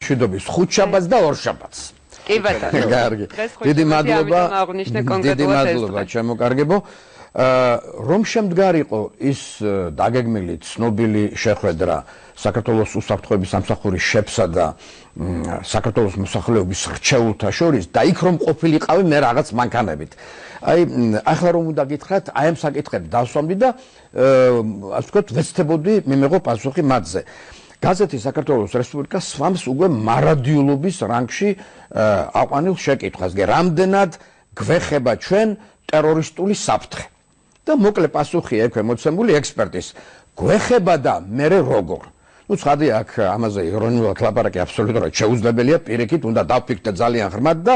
მშვიდობის ხუთშაბათს და ორშაბათს. კი ბატონო. კარგი. დიდი მადლობა ჩემო რომ შემდგარიყო ის დაგეგმილი ცნობილი შეხვედრა საქართველოს უსაფრთხოების სამსახურის შეფსა და საქართველოს მოსახლეობის რჩეულთა შორის და იქ რომ ყოფილიყავი მე რაღაც მანქანებით. აი ახლა რომ უნდა გითხრათ, აი ამ საკითხებს დავსვამდი და ასე ვთქვათ, ვეცდებოდი მიმეღო პასუხი მათზე. გაზეთი საქართველოს რესპუბლიკა swams უკვე მარადიულობის რანგში აყვანილ შეკითხვას. რამდენად გვეხება ჩვენ ტერორისტული საფრთხე? და მოკლე პასუხია ექვე მოცემული ექსპერტის. გვეხება და მერე როგორ? ну ცხადია აქ ამაზე ირონიულად ლაპარაკი აბსოლუტურად შეუძლებელია, პირიქით უნდა დავფიქრდეთ ძალიან ღრმად და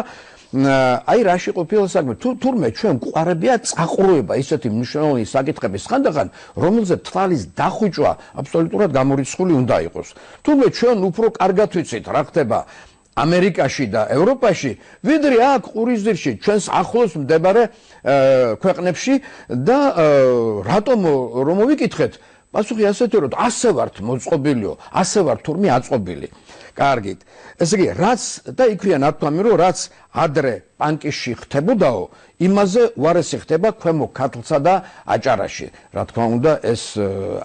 აი რაში ყოფილა საქმე. თურმე ჩვენ გვყარებია წაყრუება ისეთი მნიშვნელოვანი საკითხების ხანდახან, რომელზე თვალის დახვიჭვა აბსოლუტურად გამორიცხული უნდა იყოს. თურმე ჩვენ უფრო კარგად ვიცით რა ხდება ამერიკაში და ევროპაში, ვიდრე აქ ყურისძირში, ჩვენს ახლოს მდებარე ქვეყნებში და რატომ რომ მოვიკითხეთ, პასუხი ასეთი რომ ასე ვართ მოწყობილიო, ასე ვართ თურმე აწყობილი. კარგით. ესე იგი, რაც და იქვეა ნათქვამი რომ რაც ადრე პანკისში ხდებოდაო, იმაზე უარესი ხდება ქვემო ქართლსა და აჭარაში. რა თქმა უნდა, ეს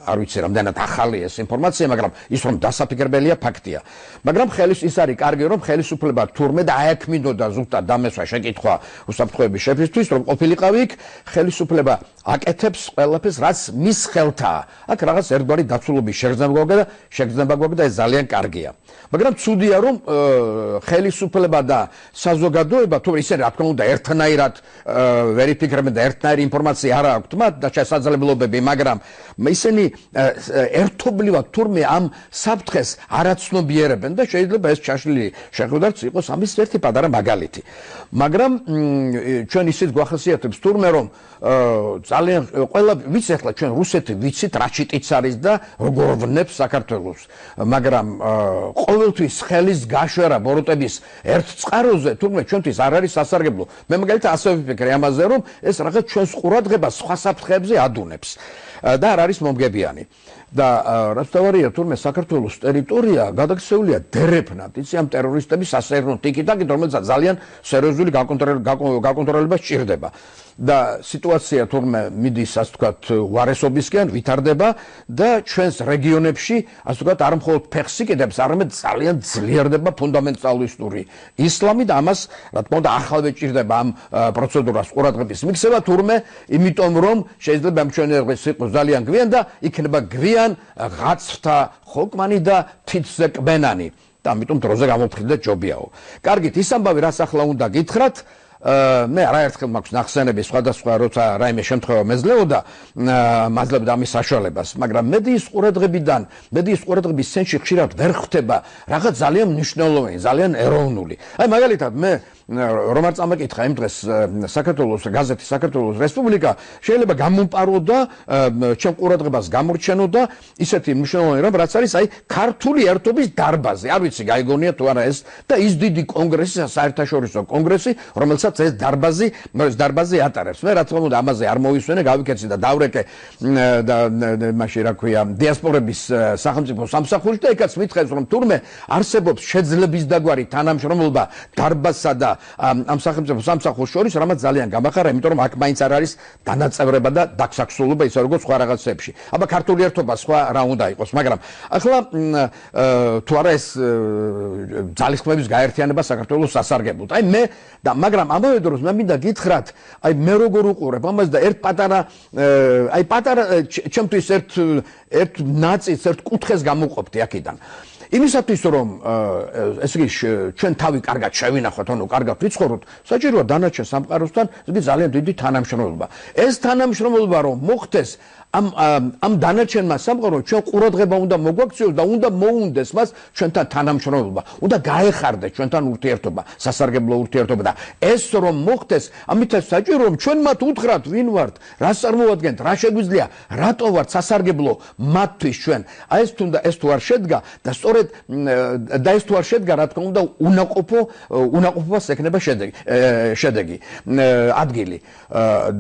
არ ვიცი რამდენად ახალი ეს ინფორმაცია, მაგრამ ის რომ დასაფიქრებელია ფაქტია. მაგრამ ის არის კარგი რომ ხელისუფლება თურმე და აი აქ მინდოდა ზუსტად დამესვა შეკითხვა უსაფრთხოების შეფისთვის, რომ ყოფილიყავი იქ, ხელისუფლება აკეთებს ყველაფერს, რაც მის ხელთაა. აქ რაღაც ერთგვარი დაცულობის შეგრძნება გვაქვს და ეს ძალიან კარგია. მაგრამ ცუდია რომ ხელისუფლება და საზოგადოება თუ ისე რა თქმა უნდა ერთნაირად ვერიფიკრებენ და ერთნაირი ინფორმაცია არ აქვთ მათ და შესაძლებლობები, მაგრამ ისინი ერთობლივად თურმე ამ საფრთხეს არაცნობიერებენ და შეიძლება ეს ჩაშლილი შეხვედრაც იყოს ამის ერთი პატარა მაგალითი. მაგრამ ჩვენ ისიც გვახასიათებს თურმე რომ ძალიან ყველა ვიცი ახლა ჩვენ რუსეთი ვიცით რა ჩიტიც არის და როგორ ვნებს საქართველოს, მაგრამ ყოველთვის ხელის გაშვერა ბოროტების ერთ წყაროზე თურმე ჩვენთვის არ არის სასარგებლო. მე მაგალითად ასე ვიფიქრე ამაზე რომ ეს რაღაც ჩვენს ყურადღებას სხვა საფრთხეებზე ადუნებს და არ არის მომგებიანი. და რაც თავარია თურმე საქართველოს ტერიტორია გადაქცეულია დერეფნად, იცი ამ ტერორისტების სასერნო ტიკიტაკით, რომელსაც ძალიან სერიოზული გაკონტროლება სჭირდება. და სიტუაცია თურმე მიდის ასე ვთქვათ უარესობისკენ, ვითარდება და ჩვენს რეგიონებში ასე ვთქვათ არ მხოლოდ ფეხს იკიდებს, არამედ ძალიან ძლიერდება ფუნდამენტალისტური ისლამი და ამას რა თქმა უნდა ახალვე ჭირდება ამ პროცედურას ყურადღების მიქცევა თურმე, იმიტომ რომ შეიძლება ამჩვენებელს იყოს ძალიან გვიან და იქნება გვიან ღაცთა ხოკმანი და თითზე კბენანი და ამიტომ დროზე გამოფრინდა ჯობიაო. კარგით, ის ამბავი რაც ახლა უნდა გითხრათ, მე არაერთხელ მაქვს ნახსენები სხვადასხვა როცა რაიმე შემთხვევა მეძლეოდა მაძლევდა ამის საშუალებას, მაგრამ მედიის ყურადღების ცენტრში ხშირად ვერ ხვდება რაღაც ძალიან მნიშვნელოვანი, ძალიან ეროვნული. აი მაგალითად მე რომ არ წამეკითხა იმ დღეს საქართველოს გაზეთი საქართველოს რესპუბლიკა შეიძლება გამომპაროდა ჩემ ყურადღებას გამორჩენოდა ისეთი მნიშვნელოვანი რამ რაც არის აი ქართული ერთობის დარბაზი. არ ვიცი გაიგონია თუ არა ეს და ის დიდი კონგრესი, საერთაშორისო კონგრესი, რომელსაც ეს დარბაზი ატარებს. მე რა თქმა უნდა ამაზე არ მოვისვენე, გავიქეცი და დავრეკე და მაშინ რა ქვია დიასპორების სახელმწიფო სამსახურში და იქაც მითხრეს რომ თურმე არსებობს შეძლების დაგვარი თანამშრომლობა დარბაზსა და ამ სახელმწიფო სამსახურს შორის, რამაც ძალიან გამახარა, იმიტომ რომ აქ მაინც არ არის დანაწევრება და დაქსაქსულობა ისე როგორც სხვა რაღაცებში. აბა ქართული ერთობა სხვა რა უნდა იყოს, მაგრამ ახლა თუ არა ეს ძალისხმების გაერთიანება საქართველოს სასარგებლოდ. აი მე და მაგრამ ამავე დროს მე მინდა გითხრათ, აი მე როგორ უყურებ ამას და ერთ პატარა აი პატარა ჩემთვის ერთ ნაწილს, ერთ კუთხეს გამოვყოფდი აქედან. იმისათვის რომ ესე იგი ჩვენ თავი კარგად შევინახოთ, ანუ კარგად ვიცხოვროთ, საჭიროა დანარჩენ სამყაროსთან ძალიან დიდი თანამშრომლობა. ეს თანამშრომლობა რომ მოხდეს ამ დანარჩენმა სამყარომ ჩვენ ყურადღება უნდა მოგვაქციოს და უნდა მოუნდეს მას ჩვენთან თანამშრომლობა. უნდა გაეხარდეს ჩვენთან ურთიერთობა, სასარგებლო ურთიერთობა და ეს რომ მოხდეს, ამითაც საჭირო რომ ჩვენ მათ უთხრათ ვინ ვართ, რას წარმოადგენთ, რა შეგვიძლია, რატო ვართ სასარგებლო მათთვის ჩვენ. აი ეს თუ არ შედგა და სწორედ და ეს თუ არ შედგა, რა თქმა უნდა უნაყოფობას ექნება შედეგი, ადგილი.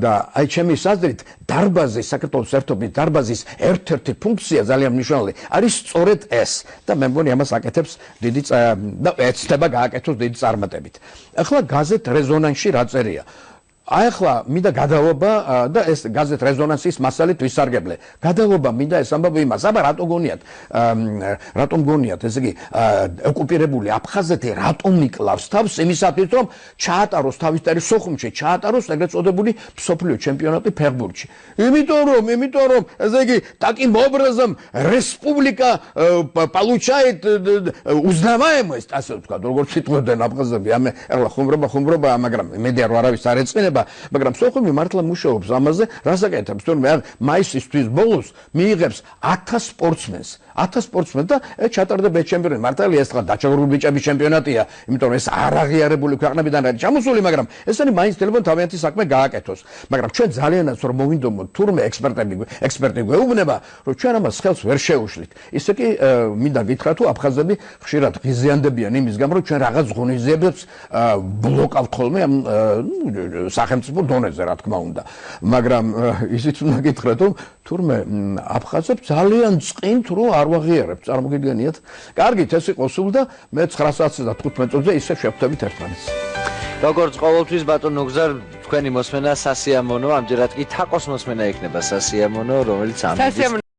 და აი ჩემი საზრით დარბაზი საქართველოს ერთობის დარბაზის ერთ-ერთი ფუნქცია ძალიან მნიშვნელოვანი არის სწორედ ეს და მე მგონი ამას აკეთებს დიდი და ეცდება გააკეთოს დიდი წარმატებით. ახლა გაზეთ რეზონანსში რა წერია? ახლა მინდა გადაობა და ეს გაზეთ რეზონანსის მასალით ვისარგებლე. გადაობა მინდა ეს ამბავი იმას, აბა რატომ გონიათ, ესე იგი, ოკუპირებული აფხაზეთი რატომ იკლავს თავს იმისათვის, რომ ჩაატაროს თავის სოხუმში, ჩაატაროს ეგრეთ წოდებული მსოფლიო ჩემპიონატი ფეხბურთში. იმიტომ რომ, ესე იგი, таким образом республика получает узнаваемость, ასე ვთქვათ, როგორც სიტყვებდნენ აფხაზები. ახლა ხუმრობა, მაგრამ იმედი არ არავის არ ეწინება. მაგრამ სოხუმი მართლა მუშაობს ამაზე, რას აკეთებს? თორემ მაისის თვის ბოლოს მიიღებს 1000 სპორტსმენს. 1000 სპორტსმენს და ჩატარდა ბეჩემპიონატი. მართალია ეს თქვა დაჩაგრული ბიჭების ჩემპიონატია, იმიტომ რომ ეს არ აღიარებული ქვეყნებიდან არის ჩამოსული, მაგრამ ეს არის მაინც თელეფონ თავიანთი საქმე გააკეთოს. მაგრამ ჩვენ ძალიანაც რომ მოვინდომოთ თურმე ექსპერტი გვეუბნება, რომ ჩვენ ამას ხელს ვერ შეუშლით. ისე კი მინდა გითხრათ, თუ აფხაზები ხშირად ღიზიანდებიან იმის გამო, რომ ჩვენ რაღაც ღონისძიებებს ბლოკავთ ხოლმე ამ სახელმწიფო დონეზე, რა თქმა უნდა. მაგრამ ისიც უნდა გითხრათ, რომ თურმე აფხაზებს ძალიან წყინთ, რომ არ ვაღიარებთ, წარმოგიდგენიათ? კარგით, ეს იყო სულ და მე 9:15 წუთზე ისე შევხვდებით ერთმანეთს. როგორც ყოველთვის ბატონ ნუგზარ, თქვენი მოსმენა სასიამოვნო, ამჯერად კი თაკოს მოსმენა იქნება სასიამოვნო, რომელიც ამ